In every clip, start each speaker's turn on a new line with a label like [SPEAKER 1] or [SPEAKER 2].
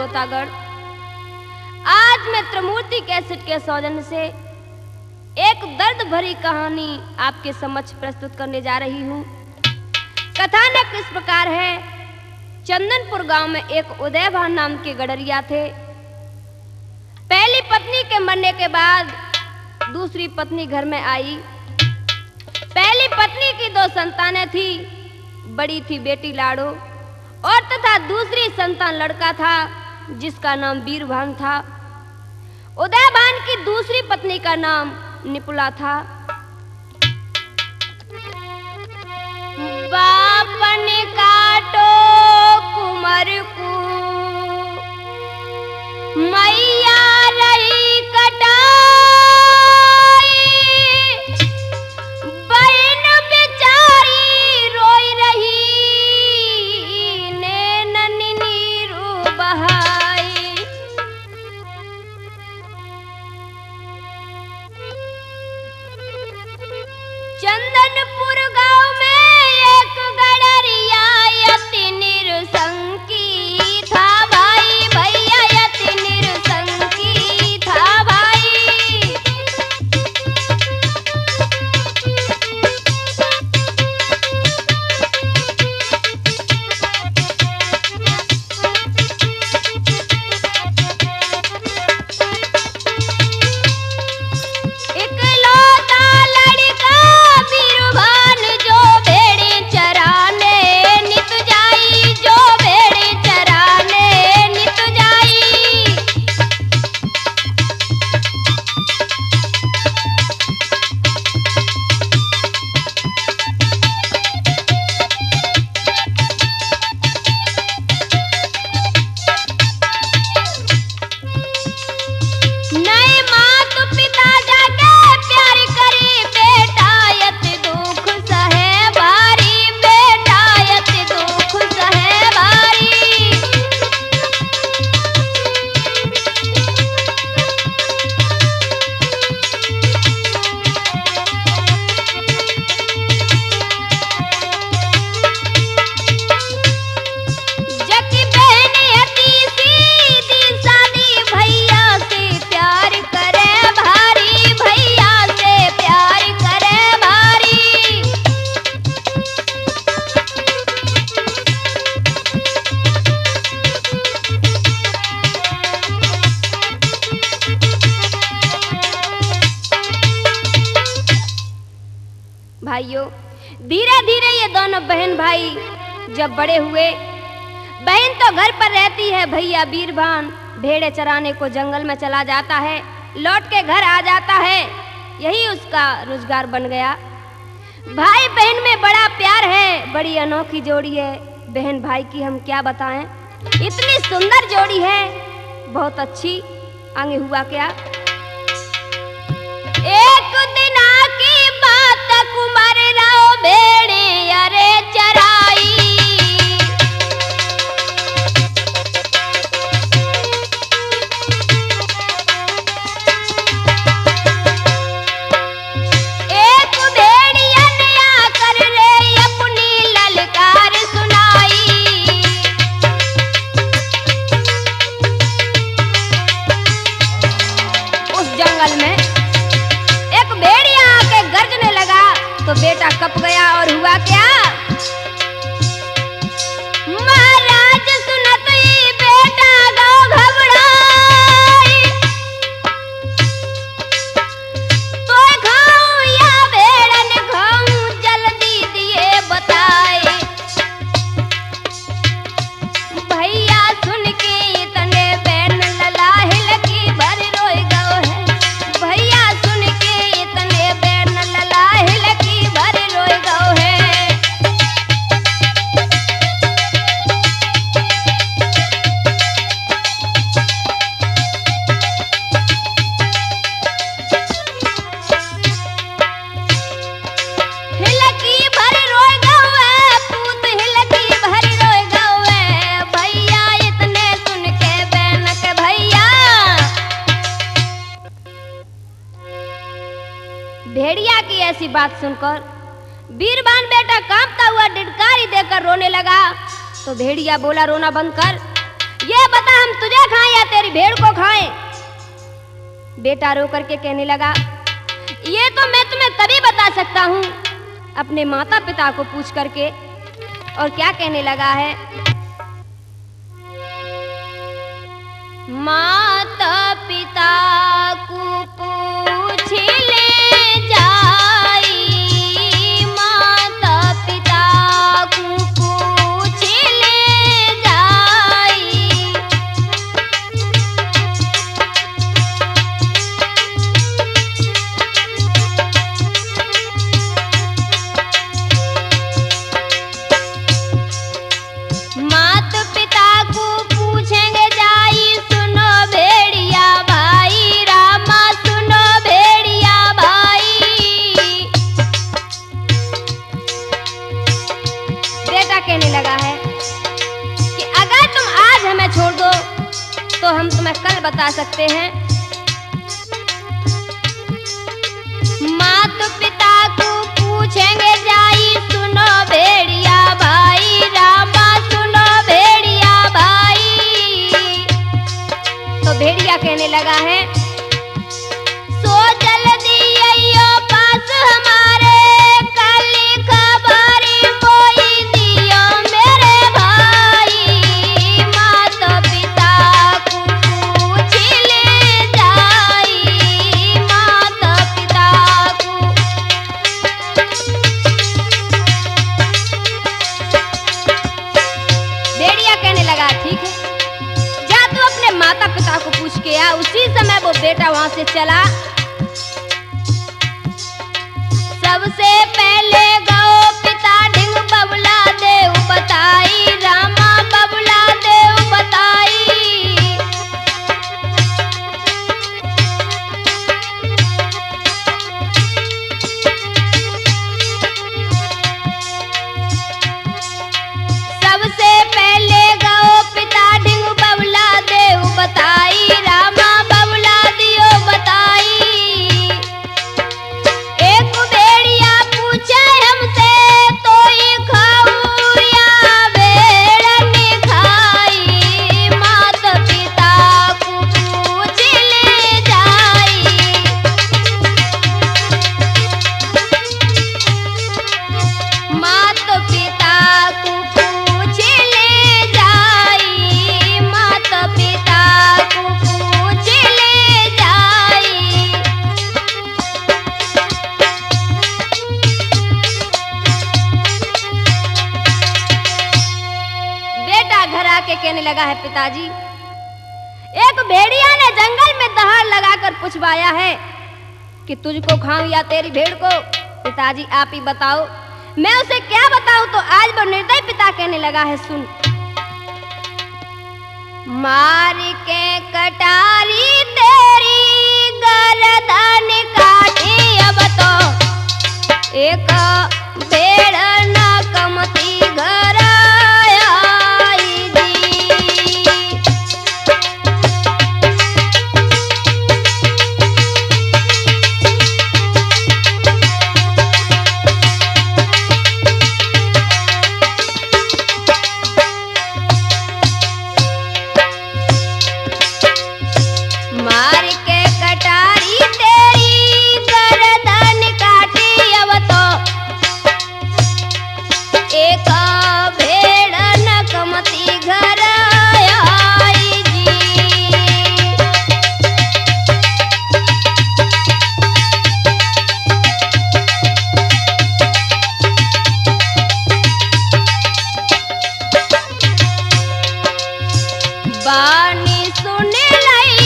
[SPEAKER 1] श्रोतागण, आज मैं त्रिमूर्ति कैसेट के सौजन्य से एक दर्द भरी कहानी आपके समक्ष प्रस्तुत करने जा रही हूँ। कथानक इस प्रकार है। चंदनपुर गांव में एक उदयभान नाम के गडरिया थे। पहली पत्नी के मरने के बाद दूसरी पत्नी घर में आई। पहली पत्नी की 2 संतानें थी। बड़ी थी बेटी लाडो और तथा दूसरी संतान लड़का था जिसका नाम वीरभान था। उदयभान की दूसरी पत्नी का नाम निपुला था। बापन काटो कुमर को मैया रही कटाई, बहन बेचारी रोई रही नैनन नीरू बहाई। चंदनपुर गांव में एक गडरिया यति निरसंकी था भाई, भैया यति निरसंकी था भाई। इकलौता लड़का वीरभान जो भेड़े चराने नित जाई, जो भेड़े चराने नित जाई। नए मात पिता जाके प्यार करे बेटा यत दुख सहे भारी, बेटा यत दुख सहे भारी। जकी बहन यती सीधी सादी भैया से प्यार करे भारी, भैया से प्यार करे भारी। भाइयों, धीरे धीरे ये दोनों बहन भाई जब बड़े हुए, बहन तो घर पर रहती है, भैया वीरभान भेड़े चराने को जंगल में चला जाता है, लौट के घर आ जाता है। यही उसका रोजगार बन गया। भाई बहन में बड़ा प्यार है, बड़ी अनोखी जोड़ी है। बहन भाई की हम क्या बताएं, इतनी सुंदर जोड़ी है, बहुत अच्छी। आगे हुआ क्या? एक दिन की बात कुमार राव भेड़े अरे चराई। एक भेड़िया ने आकर रे अपनी ललकार सुनाई। उस जंगल में एक भेड़िया आके गर्जने लगा तो बेटा कप गया और हुआ क्या? महाराज सुनत ही बेटा गाँव घबराई। तो खाऊं या भेड़न खाऊं जल्दी दिए बताए। भैया सुन के इतने बैन ललाहिल की भर रोई गओ है। भैया सुन के इतने बैन ललाहिल की भर रोई गओ है। हिलकी भर रोई गओ है, पूत हिलकी भर रोई गओ है। भैया इतने सुन के बैन के भैया। भेड़िया की ऐसी बात सुनकर वीरभान बेटा कांपता हुआ डिडकारी देकर रोने लगा। तो भेड़िया बोला, रोना बंद कर, ये बता हम तुझे तेरी भेड़ को खाएं। बेटा रो करके कहने लगा, ये तो मैं तुम्हें तभी बता सकता हूँ अपने माता पिता को पूछ करके। और क्या कहने लगा है, माता पिता को पूछ ले जाई, माता पिता को पूछ ले जाई। माता पिता को पूछेंगे जाई, सुनो भेड़िया भाई, रामा सुनो भेड़िया भाई। बेटा कहने लगा है कि अगर तुम आज हमें छोड़ दो तो हम तुम्हें कल बता सकते हैं। माता पिता को पूछेंगे जाई, सुनो भेड़िया भाई, रामा सुनो भेड़िया भाई। तो भेड़िया कहने लगा है, सो जल्दी आइयो पास हमारे, कल खबरी मोई दियो मेरे भाई। माता पिता को पूछ ले जाई, माता पिता को। भेड़िया कहने लगा, ठीक है, जा तू अपने माता पिता को पूछ के आ। उसी समय वो बेटा वहां से चला। सबसे पहले गौ पिता ढिंग बबुला देव बताई, रामा बबुला देव बताई। सबसे पहले गौ पिता ढिंग बबुला देव बताई, रामा बबुला दियो बताई। एक भेड़िया पूछे हमसे, तो ही खाऊं या भेड़ ने खाई। माता पिता को पूछ ले जाई, माता पिता को पूछ ले जाई, माता पिता को पूछ ले जाई। बेटा घर आके कहने लगा है, पिताजी एक भेड़िया ने जंगल में दहाड़ लगाकर पूछवाया है कि तुझको खाऊं या तेरी भेड़ को। पिताजी आप ही बताओ, मैं उसे क्या बताऊं। तो आज वो निर्दय पिता कहने लगा है, सुन। मार के कटारी तेरी गर्दन काटी, अब तो एक भेड़ न कमती घर आई जी। मार के कटारी तेरी गर्दन काटी, अब तो एक भेड़ न कमती घर आई जी। बानी सुन लई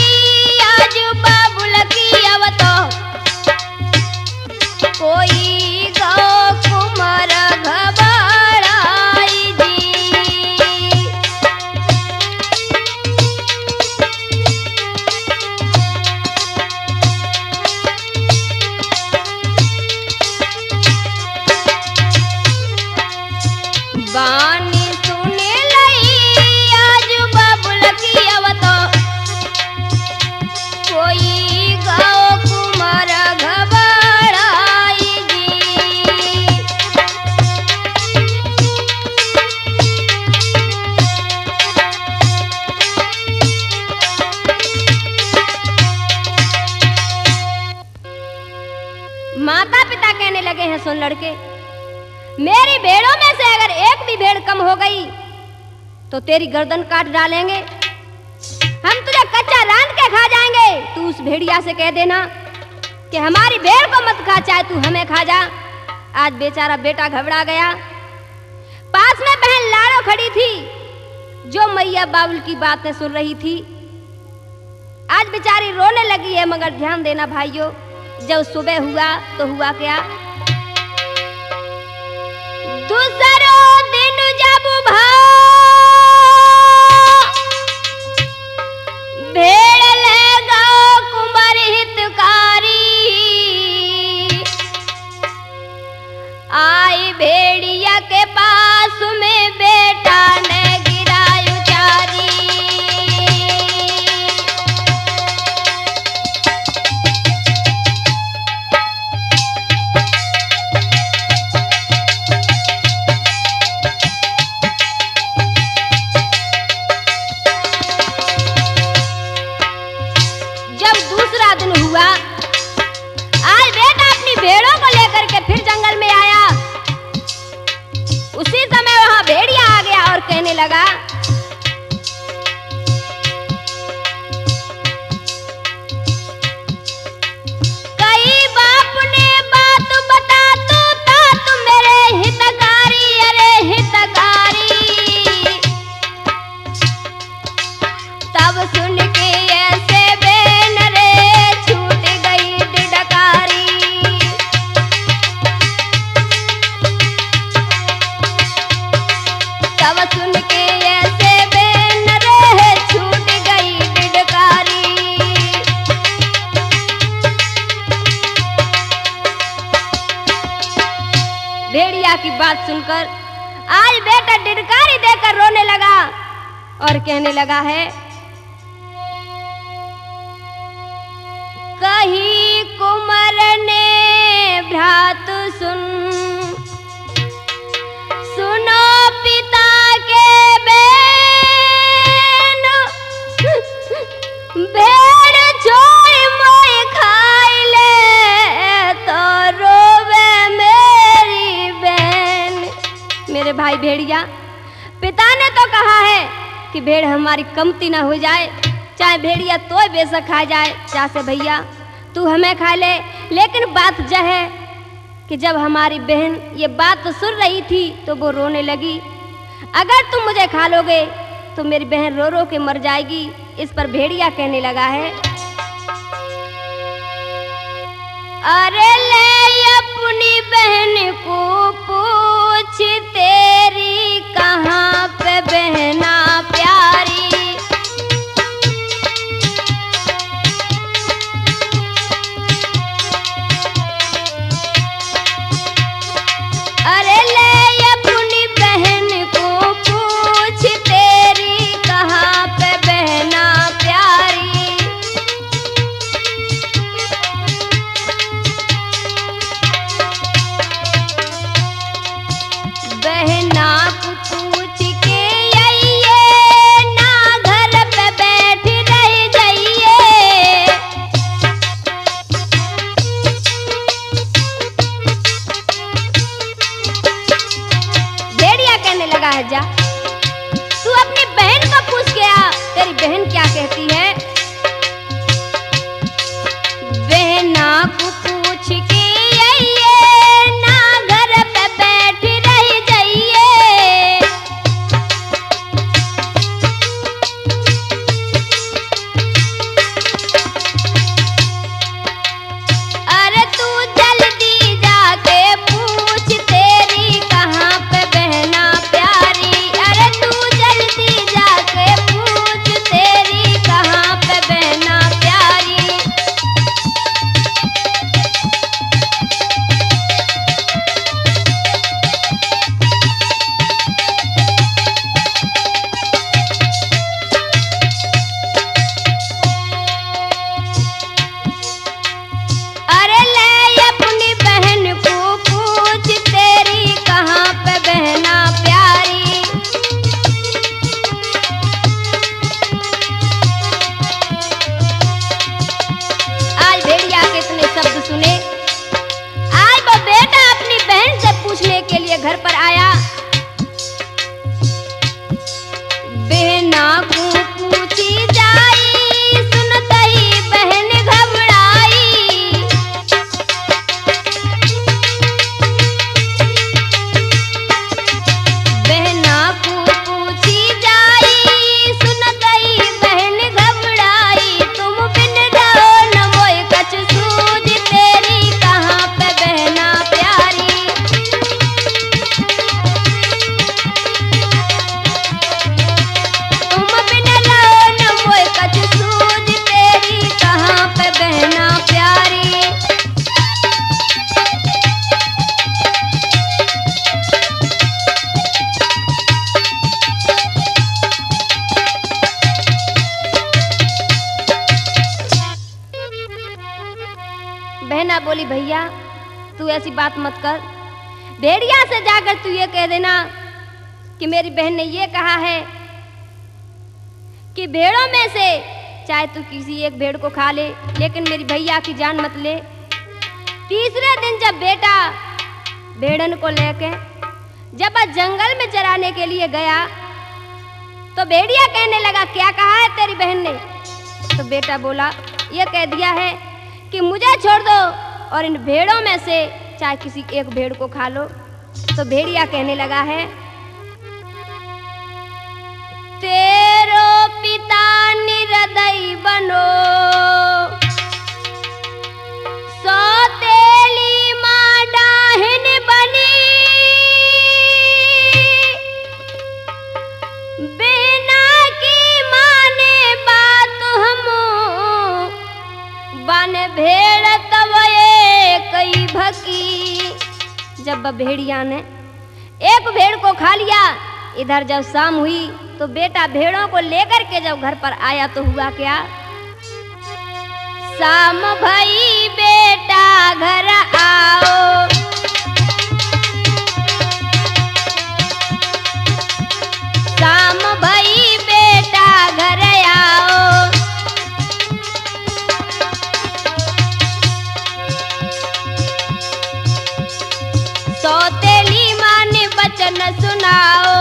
[SPEAKER 1] आज बाबुल की, अब तो कोई गौ कुमार घबराई जी। बानी सुन लई आज बाबुल की, अब तो कोई गौ कुमार घबराई जी। माता पिता कहने लगे हैं, सुन लड़के, मेरी भेड़ों में से अगर एक भी भेड़ कम हो गई तो तेरी गर्दन काट डालेंगे, हम तुझे कच्चा रांध के खा जाएंगे। तू उस भेड़िया से कह देना कि हमारी भेड़ को मत खा, चाहे तू हमें खा जा। आज बेचारा बेटा घबरा गया। पास में बहन लाड़ो खड़ी थी जो मैया बाबुल की बातें सुन रही थी। आज बेचारी रोने लगी है, मगर ध्यान देना भाइयों, जब सुबह हुआ तो हुआ क्या, दूसरों दिन जब भेड़ ले गो कुंवर हितकारी, आई भेड़िया के पास में बेटा ने गिरा उचारी। जब दूसरा दिन हुआ, आज बेटा अपनी भेड़ों को लेकर के फिर जंगल में आया। उसी समय वहां भेड़िया आ गया और कहने लगा, कई बाप ने बात बता तू था तू मेरे हितकारी, अरे हितकारी। तब सुन के ऐसे बेन रे छूट गई डिडकारी। तब सुन के ऐसे बेन रे छूट गई डिडकारी। भेड़िया की बात सुनकर आज बेटा डिडकारी देकर रोने लगा और कहने लगा है, कही कुंवर ने भ्रात सुन, सुनो पिता के बेन, भेड़ छोड़ मोय खाई ले तो रोवे मेरी बहन। मेरे भाई भेड़िया, पिता ने तो कहा है कि भेड़ हमारी कमती ना हो जाए, चाहे भेड़िया तो बेशक खा जाए, चाहे भैया तू हमें खा ले। लेकिन बात यह है कि जब हमारी बहन ये बात सुन रही थी तो वो रोने लगी, अगर तुम मुझे खा लोगे तो मेरी बहन रो रो के मर जाएगी। इस पर भेड़िया कहने लगा है, अरे ले अपनी बहन को पूछ, तेरी कहाँ पे बहना प्यारी। अरे ले अपनी बहन को पूछ, तेरी कहाँ पे बहना प्यारी। बहना को पूछ के आइए, ना घर पे बैठ रह जाइए। भेड़िया कहने लगा है, जा तू अपनी बहन को पूछ के आ, तेरी बहन क्या कहती है। बहना को पूछ के आइए, ना घर पे बैठ रह जाइए। अरे तू जल्दी जाके पूछ, तेरी कहाँ पे बहना प्यारी। अरे तू जल्दी जाके पूछ, तेरी कहाँ बहना बोली भैया तू ऐसी बात मत कर, भेड़िया से जाकर तू ये कह देना कि मेरी बहन ने ये कहा है कि भेड़ों में से चाहे तू किसी एक भेड़ को खा ले, लेकिन मेरी भैया की जान मत ले। तीसरे दिन जब बेटा भेड़न को लेके जब जंगल में चराने के लिए गया तो भेड़िया कहने लगा क्या कहा है तेरी बहन ने? तो बेटा बोला ये कह दिया है कि मुझे छोड़ दो और इन भेड़ों में से चाहे किसी एक भेड़ को खा लो। तो भेड़िया कहने लगा है तेरो पिता निरदई बनो, सौतेली माँ डाहिन बनी, बिना की माने बात हमो, बन भेड़ तब कई भकी। जब भेड़िया ने एक भेड़ को खा लिया, इधर जब शाम हुई तो बेटा भेड़ों को लेकर के जब घर पर आया तो हुआ क्या? शाम भई बेटा घर आओ, शाम भई बेटा घर आओ, सौतेली माँ ने वचन सुनाओ।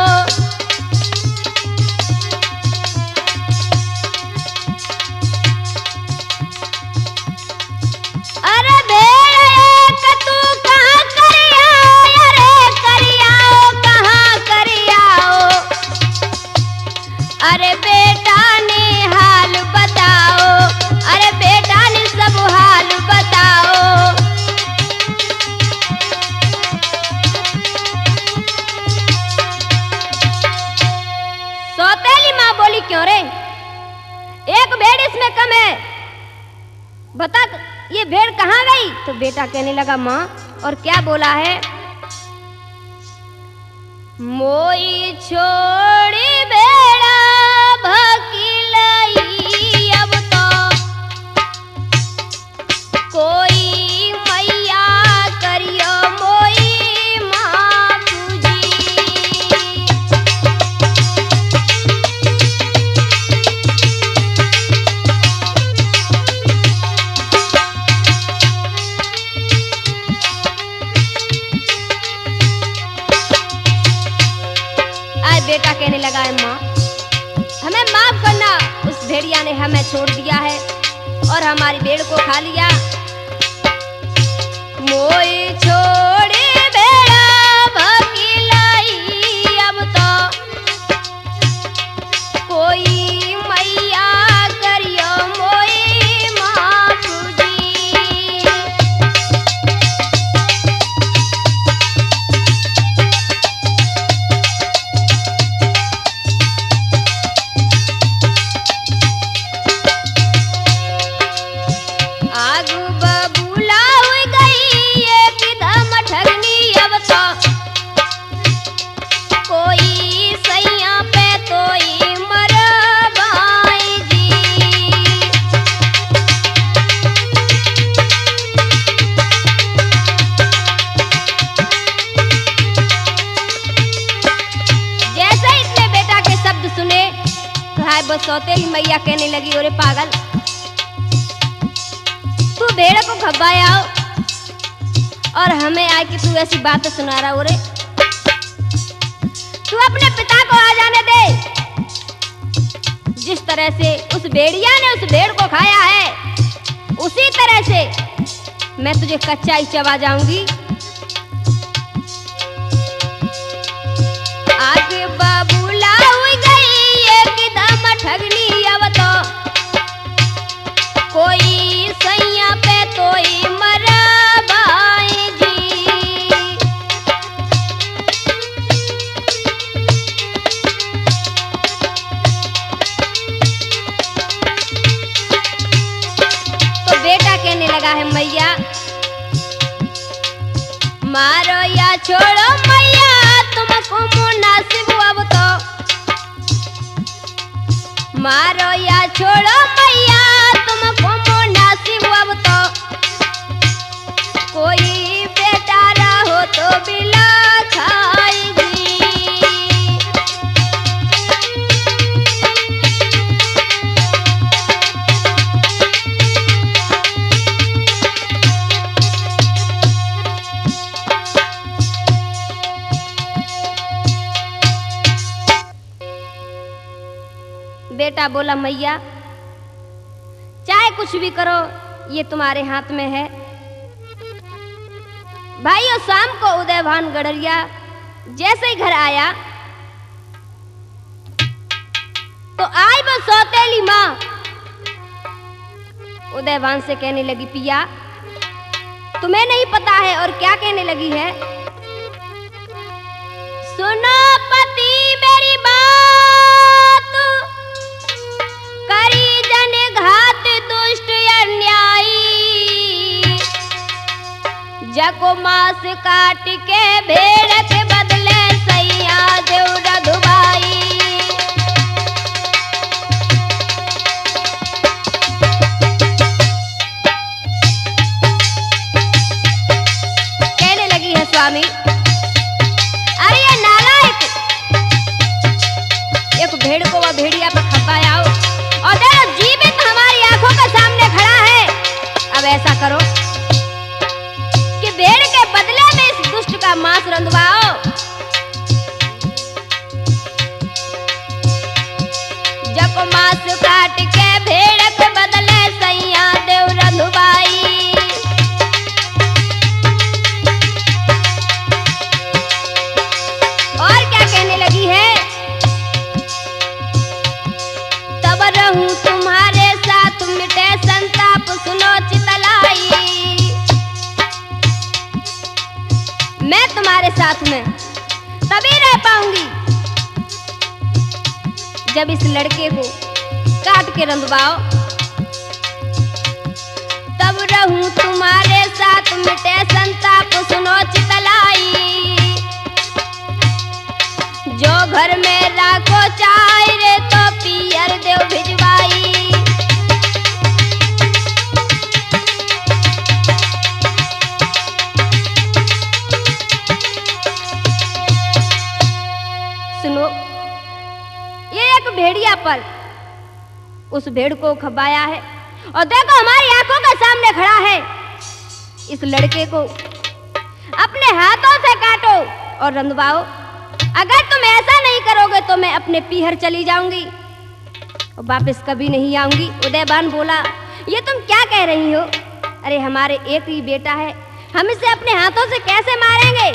[SPEAKER 1] अरे बेटा ने हाल बताओ, अरे बेटा ने सब हाल बताओ। सौतेली माँ बोली क्यों रे, एक भेड़ इसमें कम है, बता ये भेड़ कहाँ गई? तो बेटा कहने लगा माँ और क्या बोला है? मोई छोड़ी भेड़ा भकीलई, अब तो कोई मैया करियो मोई माँ पूजी। बेटा कहने लगा है माँ हमें माफ करना, उस भेड़िया ने हमें छोड़ दिया है और हमारी भेड़ को खा लिया। मोई छोड़े भेड़ा भकीलाई, अब तो कोई मैया करियो मोई माँ पूजी। बस सौतेली मैया कहने लगी ओरे पागल, तू भेड़ को खबाया और हमें आए कि तू ऐसी बातें सुना रहा। ओरे तू अपने पिता को आ जाने दे, जिस तरह से उस भेड़िया ने उस भेड़ को खाया है उसी तरह से मैं तुझे कच्चा ही चबा जाऊंगी। आगे बाबूला हुई गई एकदम ठगनी, अब तो कोई सैया पे तोई मरबाई जी। तो बेटा कहने लगा है मैया मारो या छोड़ो मैया तुमको मुनासिब, अब तो मारो या छोड़ो मैया तुमको मुनासिब, अब तो पिता बोला मैया चाहे कुछ भी करो ये तुम्हारे हाथ में है। भाइयों शाम को उदयभान गडरिया जैसे ही घर आया तो आई वो सौतेली माँ उदयभान से कहने लगी पिया तुम्हें नहीं पता है, और क्या कहने लगी है, सुनो पति मेरी बात करी जन घात दुष्ट अन्यायी, जको मांस काट के भेड़ के बदले सैया देव रघुबाई। कहने लगी है स्वामी अरे ये नालायक एक भेड़ को वह भेड़िया पर खपाया और देखो जीवित हमारी आंखों के सामने खड़ा है। अब ऐसा करो कि भेड़ के बदले में इस दुष्ट का मांस रंधवाओ। जब मांस काट के भेड़ के बदले सैया देव रघुबाई। और क्या कहने लगी है, तब रहूं तुम्हारे साथ मिटे संताप सुनो चितलाई। मैं तुम्हारे साथ में तभी रह पाऊंगी जब इस लड़के को काट के रंधवाओ। तब रहूं तुम्हारे साथ मिटे संताप सुनो चितलाई। जो घर में राखो चाय रे तो पियर देव भिजवाई। सुनो ये एक भेड़िया पर उस भेड़ को खपाया है और देखो हमारी आंखों के सामने खड़ा है। इस लड़के को अपने हाथों से काटो और रंधवाओ। अगर तुम ऐसा नहीं करोगे तो मैं अपने पीहर चली जाऊंगी और वापस कभी नहीं आऊंगी। उदयभान बोला ये तुम क्या कह रही हो, अरे हमारे एक ही बेटा है, हम इसे अपने हाथों से कैसे मारेंगे,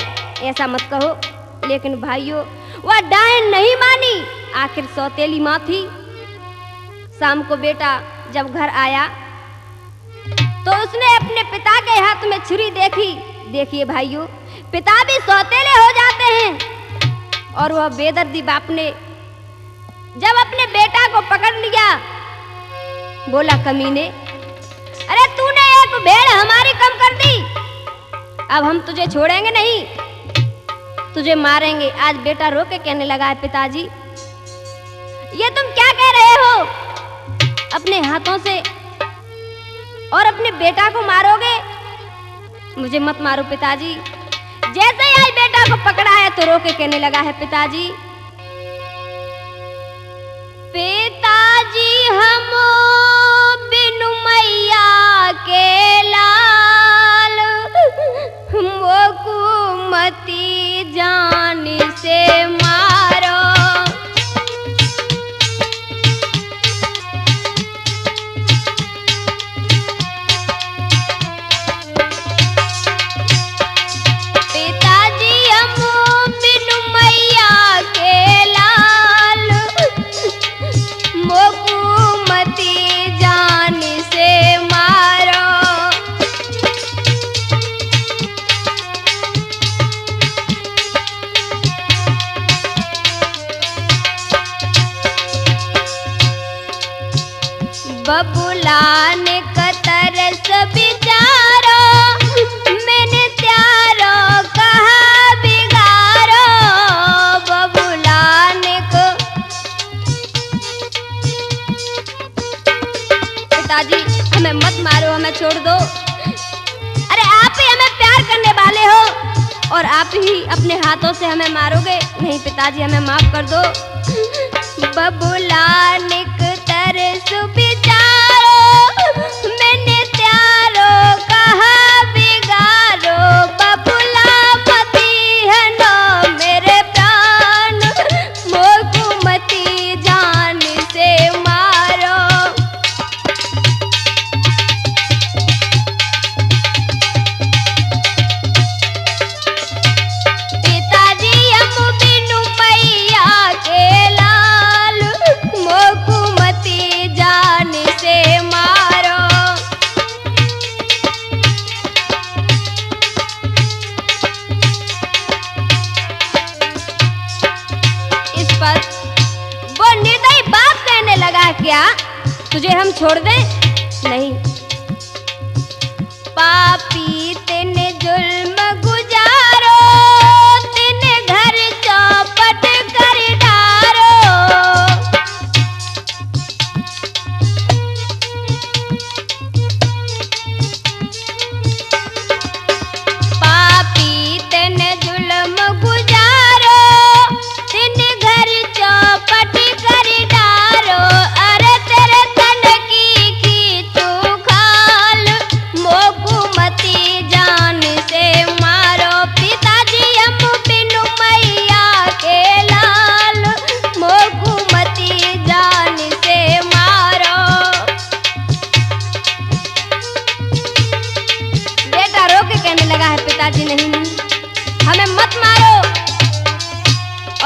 [SPEAKER 1] ऐसा मत कहो। लेकिन भाइयों वह डायन नहीं मानी, आखिर सौतेली माँ थी। शाम को बेटा जब घर आया तो उसने अपने पिता के हाथ में छुरी देखी। देखिए भाइयों पिता भी सौतेले हो जाते हैं। और वह बेदर्दी बाप ने जब अपने बेटा को पकड़ लिया बोला कमीने अरे तूने एक भेड़ हमारी कम कर दी, अब हम तुझे छोड़ेंगे नहीं, तुझे मारेंगे। आज बेटा रो के कहने लगा है पिताजी ये तुम क्या कह रहे हो, अपने हाथों से और अपने बेटा को मारोगे, मुझे मत मारो पिताजी। जैसे ही आई बेटा को पकड़ा है तो रो के कहने लगा है पिताजी पिताजी हम बिनु मैया के लाल मोकुमती जान से मारो। बबुलान कतरस बिचारो मैंने त्यारो कहा बिगारो। बबुलान को पिताजी हमें मत मारो, हमें छोड़ दो, अरे आप ही हमें प्यार करने वाले हो और आप ही अपने हाथों से हमें मारोगे। नहीं पिताजी हमें माफ कर दो। बबुलान तरस बिचारो मैंने त्यारो कहा बिगारो। बबुला मती है नो मेरे प्राण मोकुमती जान से मार। तुझे हम छोड़ दें? नहीं। पापी तेने जुल्म गुजारो, तेने घर चौपट कर डारो। पापी तेने जुल्म गुजारो, तेने घर चौपट कर डारो। अरे तेरे तन की खींचू खाल, मोकुमती जान से मारो। पिताजी हम बिनु मैया के लाल, मोकुमती जान से मारो। बेटा रो के कहने लगा है, पिताजी नहीं हमें मत मारो।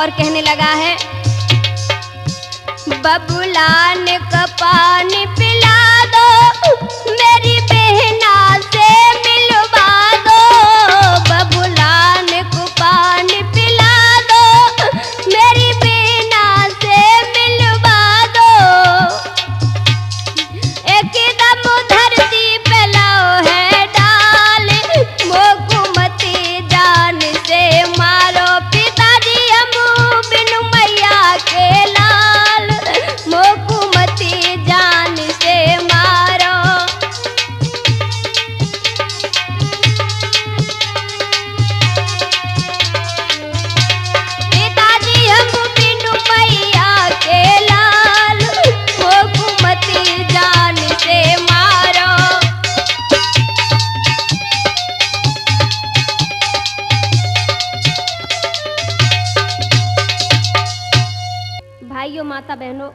[SPEAKER 1] और कहने लगा है, बबुलान का पानी पिला दो, मेरी बहना से मिलवा दो। बबुलान को पानी पिला दो, मेरी बहना से मिलवा दो। एकदम धरती पे लाओ है डाल, मोकुमती जान से मारो। पिताजी हम बिनु मैया के लाल, मोकुमती जान से मारो। पिताजी हम बिनु मैया के लाल, मोकुमती जान से मारो। भाइयों माता बहनों,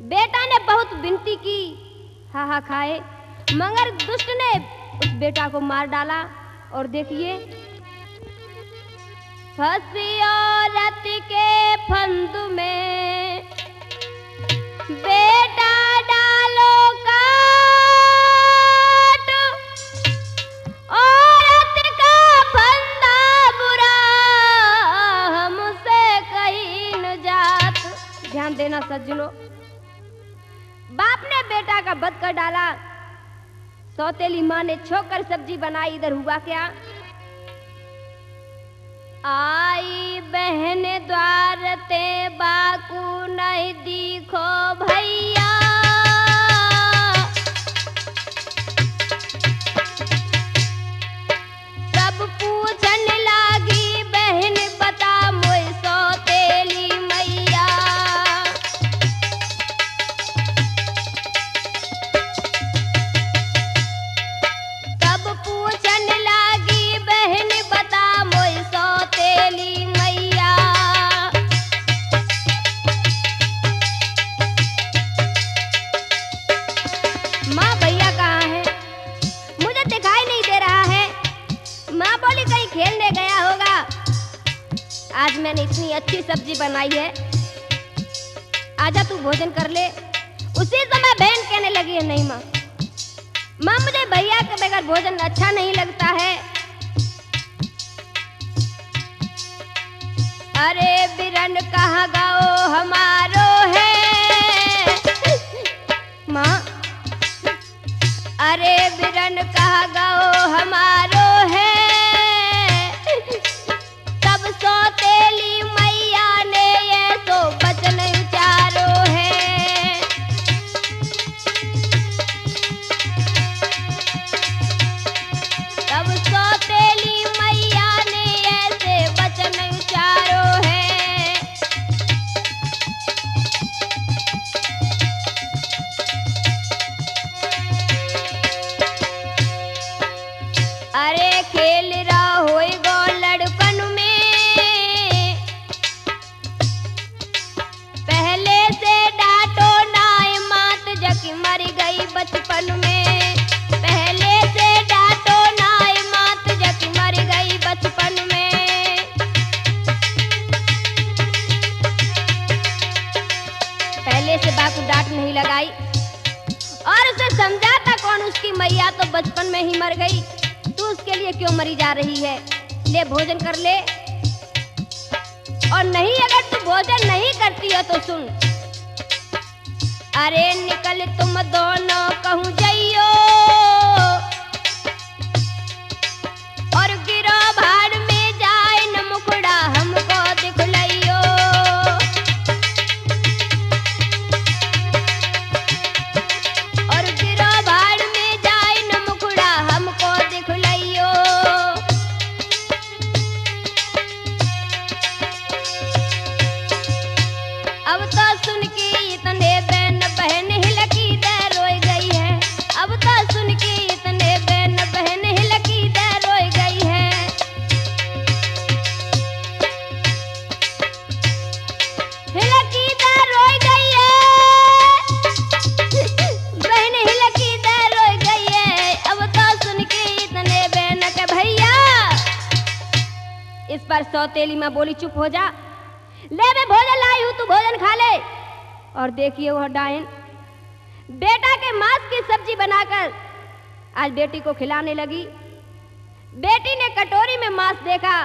[SPEAKER 1] बेटा ने बहुत विनती की, हा खाए, मगर दुष्ट ने उस बेटा को मार डाला। और देखिए, फंसी औरत के फंद में बेटा डालो काट, औरत का फंदा बुरा, हमसे कहीं न जात। ध्यान देना सज्जनों, बाप ने बेटा का वध कर डाला, सौतेली माँ ने छोकर सब्जी बनाई। इधर हुआ क्या? आई बहन द्वार ते बाकू नहीं दिखो भैया। सब पूछन लागी, बहन बता मोय सौतेली मैया। सब पूछन लागी, बहन बता मोय सौतेली मैया। माँ भैया कहाँ है? मुझे दिखाई नहीं दे रहा है। माँ बोली कहीं खेलने गया होगा। आज मैंने इतनी अच्छी सब्जी बनाई है, आजा तू भोजन कर ले। उसी समय बहन कहने लगी है, नहीं माँ, माँ मुझे भैया के बगैर भोजन अच्छा नहीं लगता है। अरे बिरन कहाँ गाओ हमारो है माँ। अरे बिरन कहाँ गाओ हमारो है, तब सौतेली मैया ने ये सो बचन उचारो है। तब सौतेली मैया ने ऐसे बचन उचारो है। अरे खेल रहा होएगा लड़पन में, पहले से डांटो नाय मात जकी मर गई बचपन में। पहले से डांटो नाय मात जकी मर गई बचपन में। पहले से बापू डांट नहीं लगाई और उसे समझाता कौन, उसकी मैया तो बचपन में ही मर गई, तू उसके लिए क्यों मरी जा रही है? ले भोजन कर ले। और नहीं, अगर तू भोजन नहीं करती है तो सुन, अरे निकल तुम दोनों कहूँ जइयो और गिरो भाड़ में जाए न मुखड़ा हमको दिखलइयो। और गिरो भाड़ में जाए न मुखड़ा हमको दिखलइयो। अब तो सुन के इतने बहन हिलकी दे रोई गई है। अब तो सुन के इतने बहन हिलकी दे रोई गई है। हिलकी दे रोई गई है। बहन हिलकी दे रोई गई है। अब तो सुन के इतने बहन के भैया। इस पर सौतेली माँ बोली चुप हो जा, ले मैं भोजन लाई हूं, तू भोजन खा ले। और देखिए वह डायन बेटा के मांस की सब्जी बनाकर आज बेटी को खिलाने लगी। बेटी ने कटोरी में मांस देखा,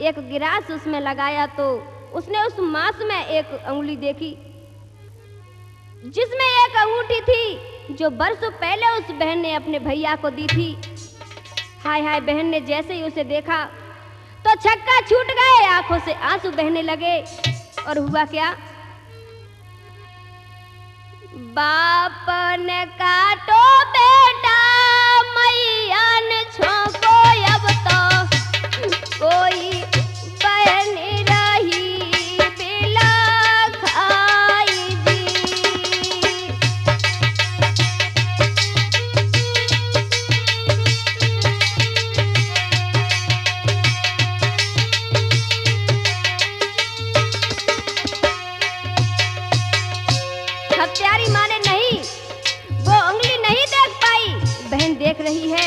[SPEAKER 1] एक गिलास उसमें लगाया तो उसने उस मांस में एक अंगुली देखी जिसमें एक अंगूठी थी जो बरसों पहले उस बहन ने अपने भैया को दी थी। हाय हाय, बहन ने जैसे ही उसे देखा तो छक्का छूट गए, आंखों से आंसू बहने लगे। और हुआ क्या, बाप ने काटो बेटा मैया ने छोको। अब तो कोई बहन रही बिला खाई दी। हत्यारी माने नहीं, वो उंगली नहीं देख पाई, बहन देख रही है।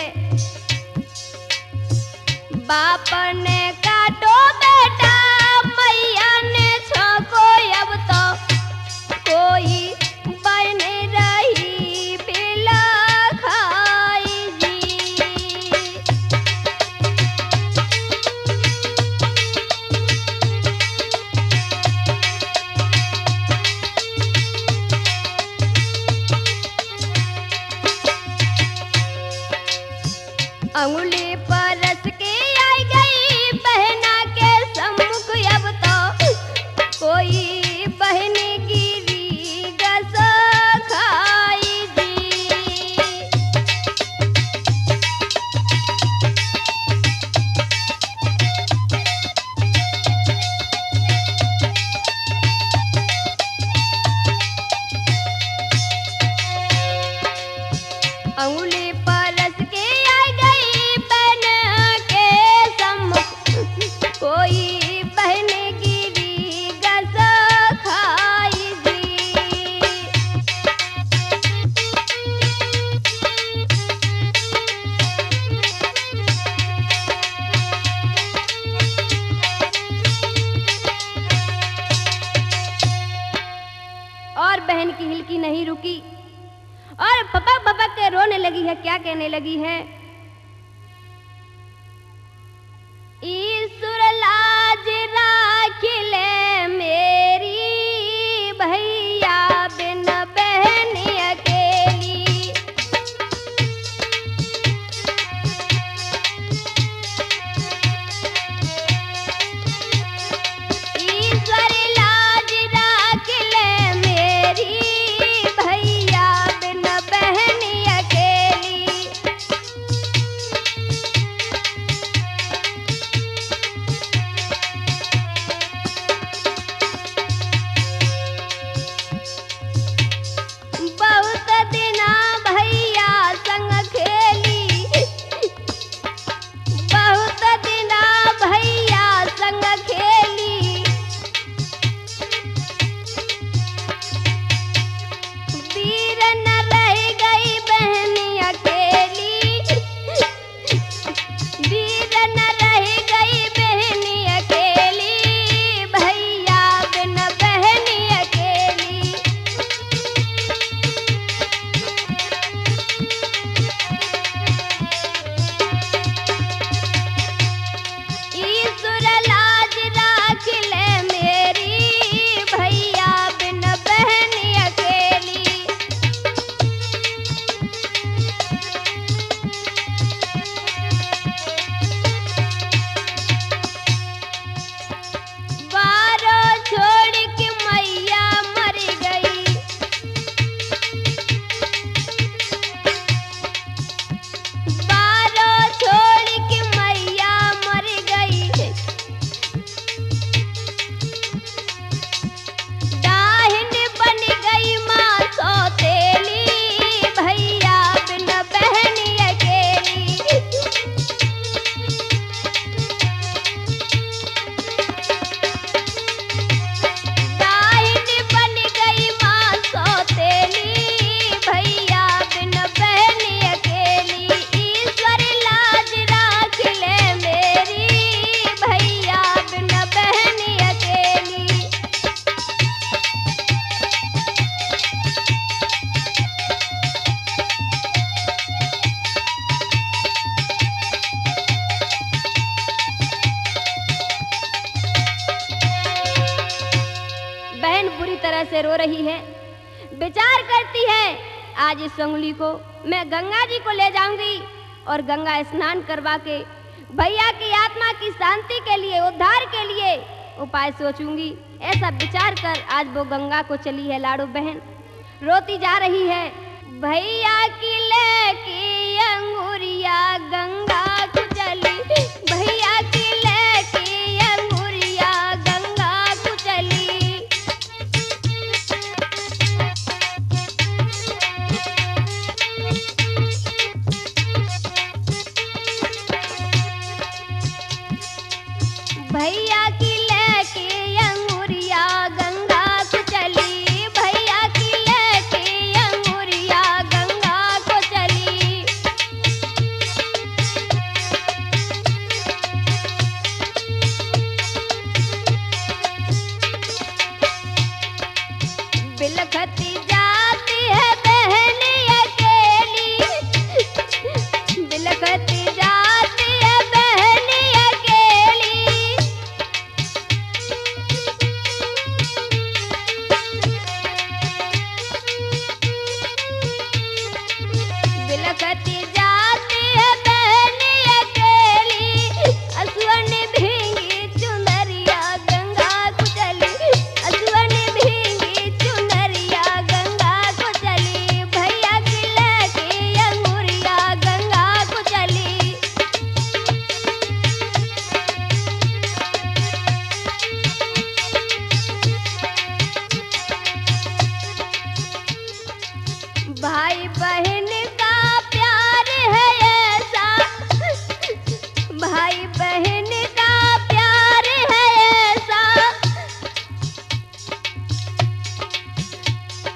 [SPEAKER 1] बाप ने काटो बेटा मैया ने छोको। अब तो कोई बहन रही बिला खाई जी। अंगुली पर रस के आई गई बहना के सम्मुख। अब तो कोई बहन गिरी गस खाई दी। अंगुली पर रस के आई गई बहन के सम्मुख। कोई बहन गिरी गस खाई दी। और बहन की हिलकी नहीं रुकी और पपक पपक के रोने लगी है। क्या कहने लगी है, ईश्वर लाज राखिले मेरी भैया बिन बहन अकेली। ईश्वर लाज राखिले मेरी भैया बिन बहन अकेली। तरह से रो रही है। विचार करती है आज इस उंगली को मैं गंगा जी को ले जाऊंगी और गंगा स्नान करवा के भैया की आत्मा की शांति के लिए, उद्धार के लिए उपाय सोचूंगी। ऐसा विचार कर आज वो गंगा को चली है। लाडू बहन रोती जा रही है। भैया की लेके अंगूरिया गंगा को चली, भैया की लेके अंगूरिया गंगा को चली। भैया की लेके अंगूरिया गंगा को चली, भैया की लेके अंगूरिया गंगा को चली। बिलखती जाती है बहन अकेली, बिलखती जाती है बहन अकेली। बिलखती जाती है बहन अकेली, असुअन भींगी चुनरिया गंगा को चली, असुअन भींगी चुनरिया गंगा को चली। भैया की लेके अंगूरिया गंगा को चली। भाई बहन का प्यार है ऐसा, भाई बहन का प्यार है ऐसा।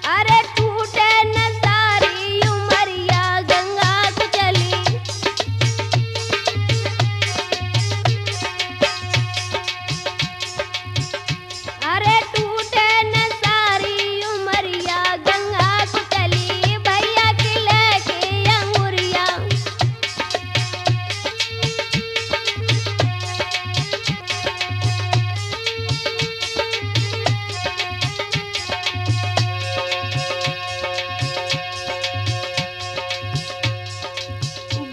[SPEAKER 1] अरे टूटे न सारी उमरिया गंगा को चली। अरे टूटे न सारी उमरिया गंगा को चली। भैया की लेके अंगूरिया,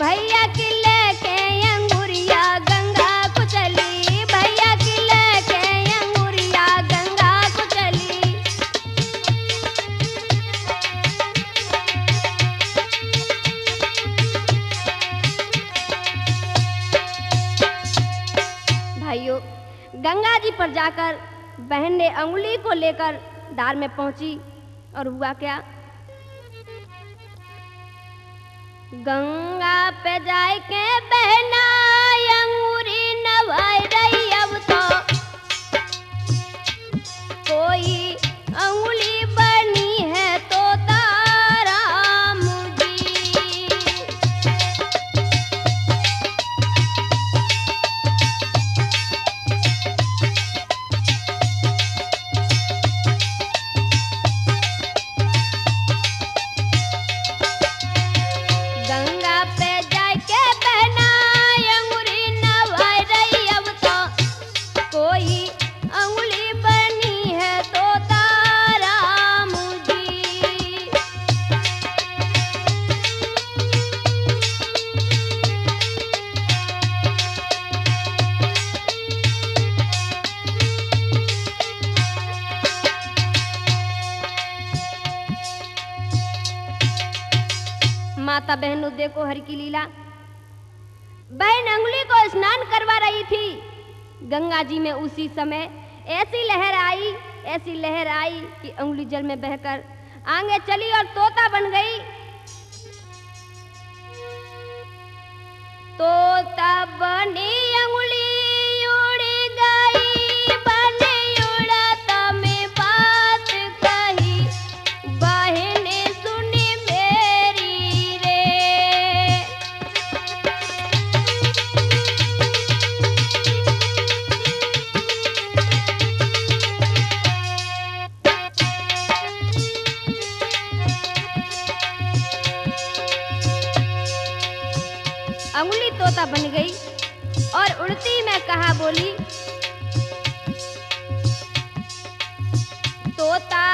[SPEAKER 1] भैया की लेके अंगूरिया गंगा को चली, भैया की लेके अंगूरिया गंगा को चली। भाइयों गंगा जी पर जाकर बहन ने अंगुली को लेकर दार में पहुंची और हुआ क्या? गंगा पे जाए के बहना अंगूरी नवाई रही। अब तो कोई अंगुली बनी है तो तारा मुझी। गंगा पे जाके बहना अंगूरी नवाई रही। अब तो कोई अंगुली बनी है तो तारा मुझी। माता बहनों देखो हर की लीला। बहन अंगुली को स्नान करवा रही थी गंगा जी में। उसी समय ऐसी लहर आई, ऐसी लहर आई कि अंगुली जल में बहकर आगे चली और तोता बन गई। तोता बनी अंगुली उड़ गई, बनी उड़ाता में बात कही, बहन सुनी मेरी रे। अंगुली तोता बन गई और उड़ती में कहा बोली, तोता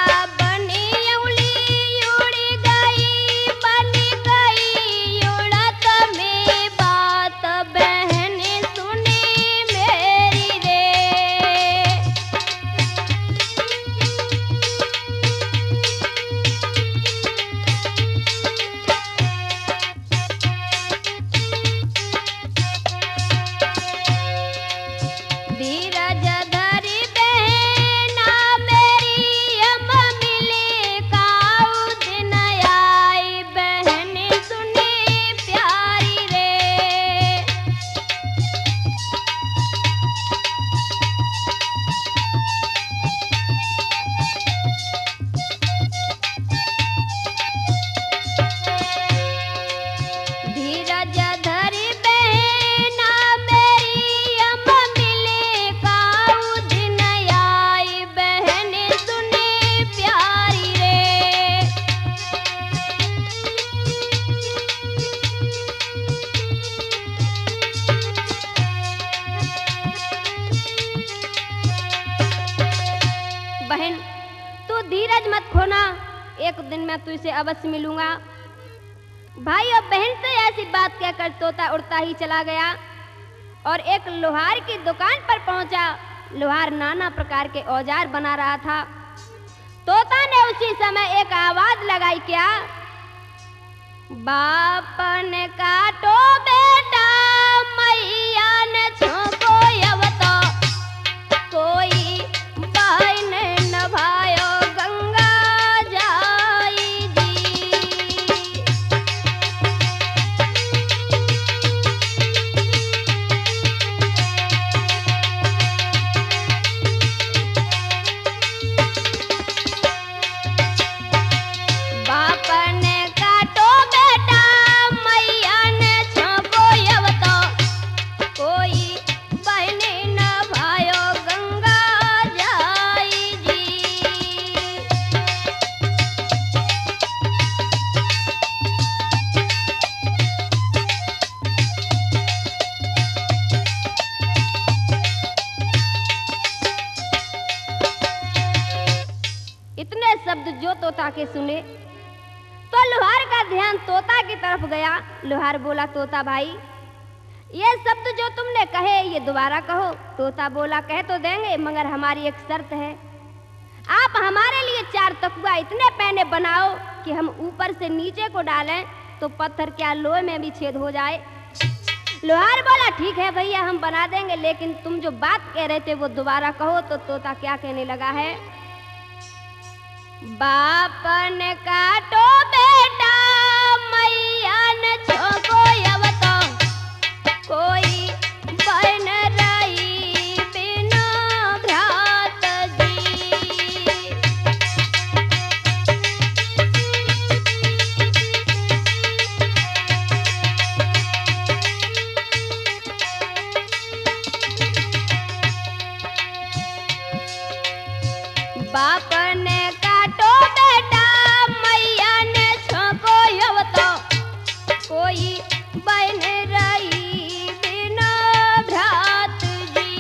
[SPEAKER 1] दिन मैं तुझसे अवश्य मिलूंगा। भाई और बहन से ऐसी बात कहकर तोता उड़ता ही चला गया और एक लोहार की दुकान पर पहुंचा। लोहार नाना प्रकार के औजार बना रहा था। तोता ने उसी समय एक आवाज लगाई, क्या? बाप ने काटो बेटा, मैया ने छोको अवता, कोई बहन न भायो गंगा जाई जी। बाप ने काटो बेटा, मैया ने छोको अवता, कोई बहन न भायो गंगा जाई जी। इतने शब्द जो तोता के सुने तो लोहार का ध्यान तोता की तरफ गया। लोहार बोला, तोता भाई ये शब्द जो तुमने कहे ये दोबारा कहो। तोता बोला, कह तो देंगे मगर हमारी एक शर्त है। आप हमारे लिए 4 तकुआ इतने पैने बनाओ कि हम ऊपर से नीचे को डालें तो पत्थर क्या लोहे में भी छेद हो जाए। लोहार बोला, ठीक है भैया हम बना देंगे, लेकिन तुम जो बात कह रहे थे वो दोबारा कहो। तो तोता क्या कहने लगा है, बाप ने काटो बेटा, मैया ने छोको अवता, कोई बहन रही बिना भ्रात जी। बाप ने काटो बेटा, मैया ने छोको अवता, कोई बहन रही बिना भ्रात जी।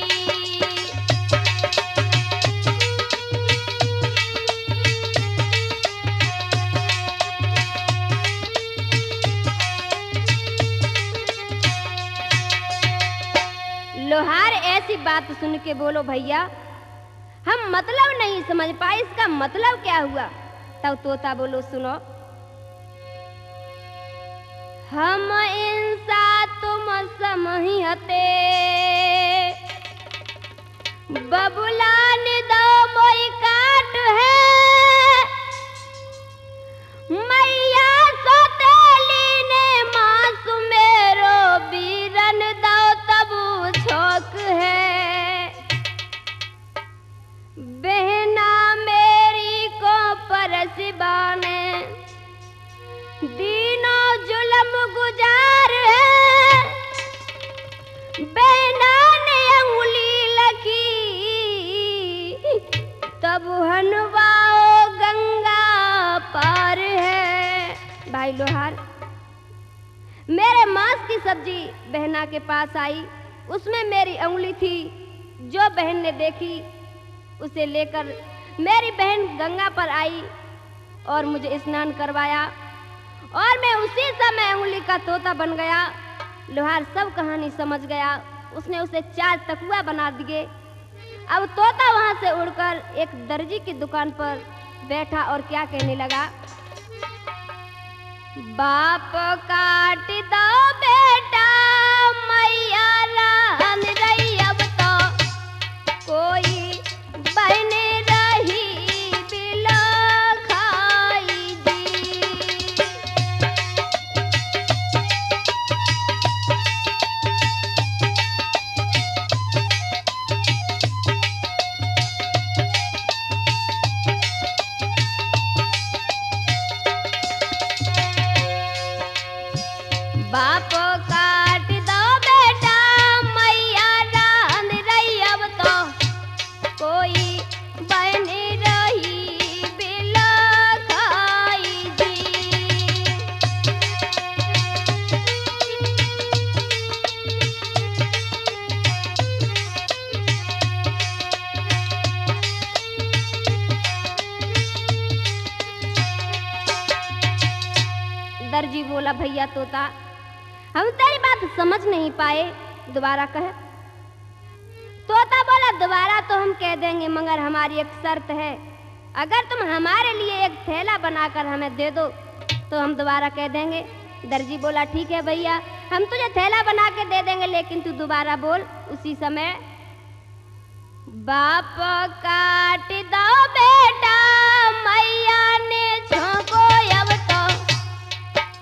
[SPEAKER 1] लोहार ऐसी बात सुन के बोलो, भैया हम मतलब नहीं समझ पाए, इसका मतलब क्या हुआ? तब तोता बोलो, सुनो, हम इंसा तुम समहिहते, बबुला निदो मोई काट है, मैया सोतेली ने मासु मेरो बीरन दो तबु छोक है। बहना मेरी को परसिबाने दीनों जुल्म गुजार है, बहना ने अंगुली लगी तब हनवाओ गंगा पार है। भाई लोहार, मेरे मांस की सब्जी बहना के पास आई, उसमें मेरी अंगुली थी, जो बहन ने देखी उसे लेकर मेरी बहन गंगा पर आई और मुझे स्नान करवाया और मैं उसी समय अंगुली का तोता बन गया। लोहार सब कहानी समझ गया, उसने उसे 4 तकुआ बना दिए। अब तोता वहां से उड़कर एक दर्जी की दुकान पर बैठा और क्या कहने लगा, बाप काट दो बेटा, मैया रान रही अब तो, कोई बहन रही बिला खाई जी। बाप काट दो बेटा, भैया तोता, हम तेरी बात समझ नहीं पाए, दोबारा कह। तोता बोला दोबारा तो हम कह देंगे, मगर हमारी एक शर्त है, अगर तुम हमारे लिए एक थैला बनाकर हमें दे दो तो हम दोबारा कह देंगे। दर्जी बोला ठीक है भैया, हम तुझे थैला बना के दे देंगे, लेकिन तू दोबारा बोल। उसी समय बाप काट दो बेटा मैया ने झोंको अब तो।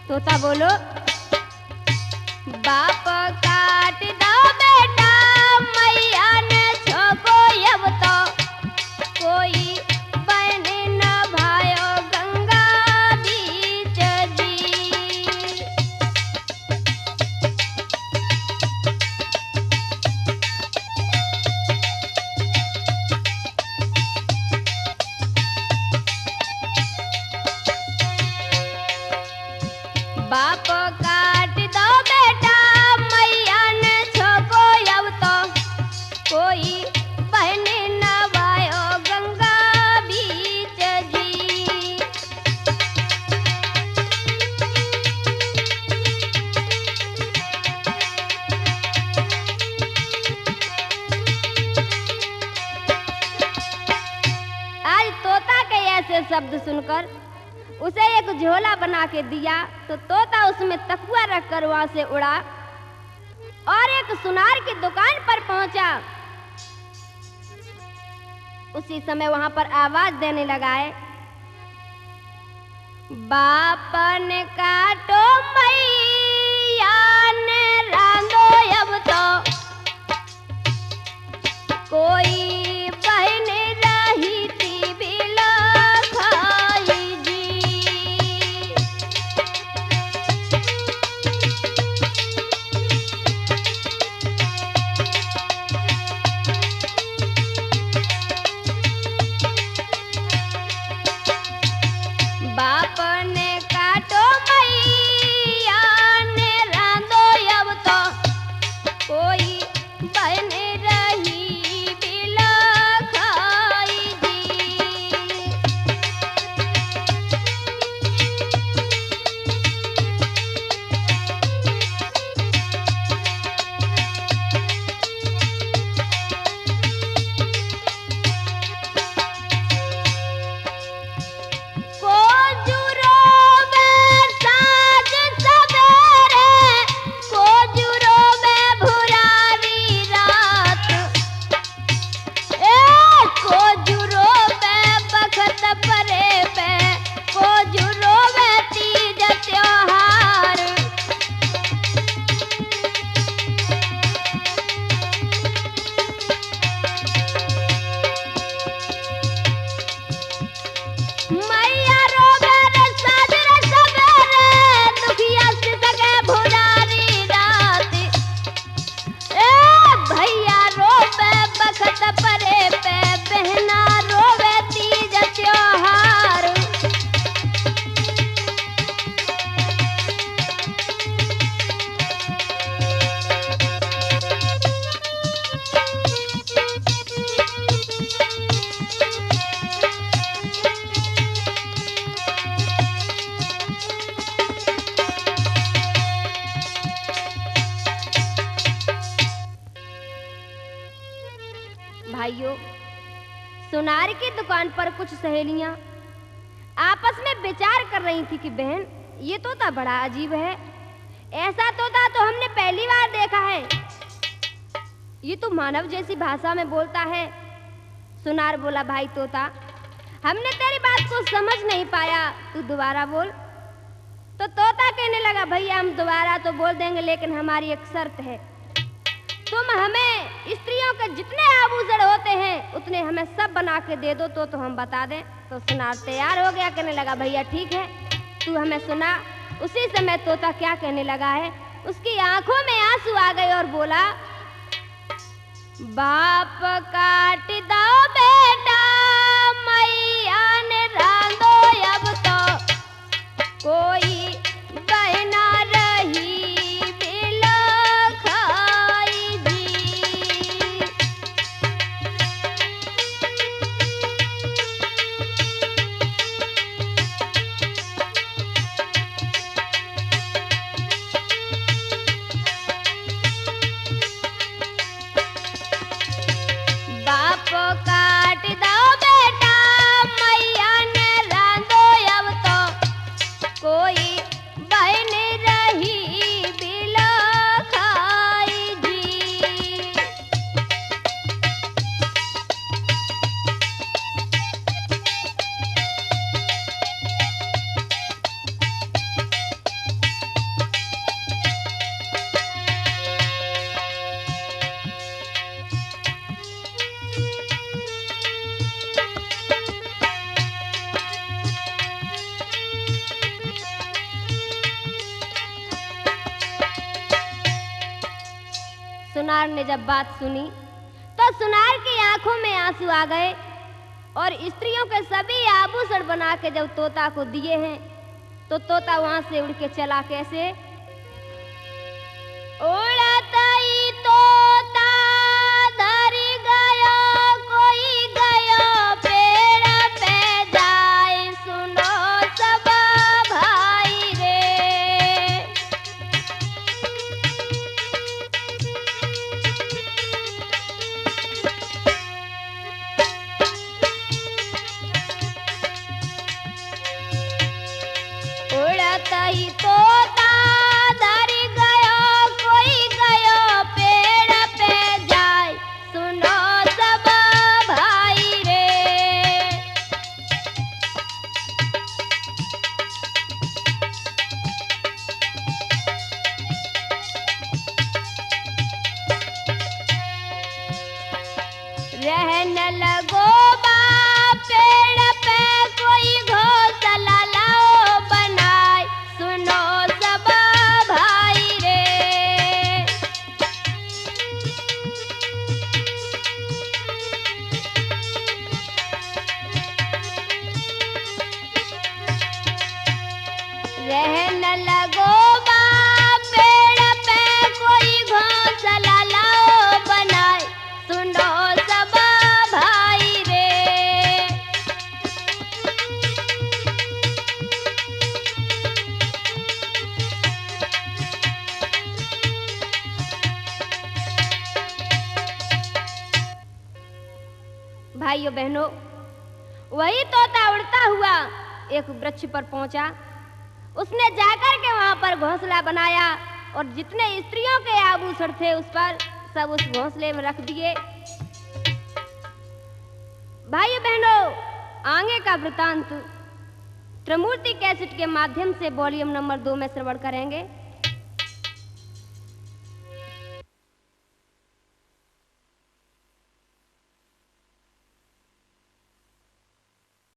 [SPEAKER 1] तोता बोलो बाप काट दो बेटा मैया ने झोंको अब तो, कोई बहन न भायो गंगा बीच जी। बाप काट दो बेटा मैया ने झोंको अब तो, कोई बहन न भायो गंगा बीच जी। आज तोता के ऐसे शब्द सुनकर उसे एक झोला बना के दिया तो तोता उसमें तकुआ रखकर वहां से उड़ा और एक सुनार की दुकान पर पहुंचा। उसी समय वहां पर आवाज देने लगा है, बाप ने काटो मैया ने रांधो अब तो, कोई बहन रही थी बिला खाई जी। बाप ने काटो मैया ने रांधो अब तो, कोई बहन रही बिला खाई जी। कोजुरो में साँझ सवेरे, कोजुरो में भुरारी रात, कोजुरो में बखत परे पे, कोजुरो में तीज त्योहार। मैया रोवे रे साँझ रे सवेरे, दुखिया से सगे भुरारी रात। भैया रोवे बखत परे पे, बहना रोवे तीज त्योहार। भाइयों, सुनार की दुकान पर कुछ सहेलियां आपस में विचार कर रही थी कि बहन ये तोता बड़ा अजीब है, ऐसा तोता तो हमने पहली बार देखा है, ये तो मानव जैसी भाषा में बोलता है। सुनार बोला भाई तोता, हमने तेरी बात को समझ नहीं पाया, तू दोबारा बोल। तो तोता कहने लगा भैया हम दोबारा तो बोल देंगे, लेकिन हमारी एक शर्त है, तुम हमें स्त्रियों के जितने आभूषण होते हैं उतने हमें सब बना के दे दो तो हम बता दें। तो सुनार तैयार हो गया, कहने लगा भैया ठीक है, तू हमें सुना। उसी समय तोता क्या कहने लगा है, उसकी आंखों में आंसू आ गए और बोला बाप काट दो बेटा मैया ने रांधो अब तो, कोई बहना रही बिला खाई जी। सुनार ने जब बात सुनी तो सुनार की आंखों में आंसू आ गए और स्त्रियों के सभी आभूषण बना के जब तोता को दिए हैं तो तोता वहां से उड़ के चला कैसे। उड़ता ही तोता धरी गयो कोई गयो पेड़ पे जाए सुनो सब भाई रे। उड़ता ही तोता धरी गयो कोई गयो पेड़ पे जाए सुनो सब भाई रे। रहने लगो बा पेड़ पे कोई घोंसला लाओ बनाए सुनो सब भाई रे। रहने लगो बा पेड़ पे कोई घोंसला लाओ बनाए सुनो सब भाई रे। भाइयों बहनों, वही तोता उड़ता हुआ एक वृक्ष पर पहुंचा। उसने जाकर के वहां पर घोंसला बनाया और जितने स्त्रियों के आभूषण थे उस पर सब उस घोंसले में रख दिए। भाइयों बहनों, आगे का वृतांत त्रिमूर्ति कैसेट के माध्यम से वॉल्यूम नंबर 2 में श्रवण करेंगे।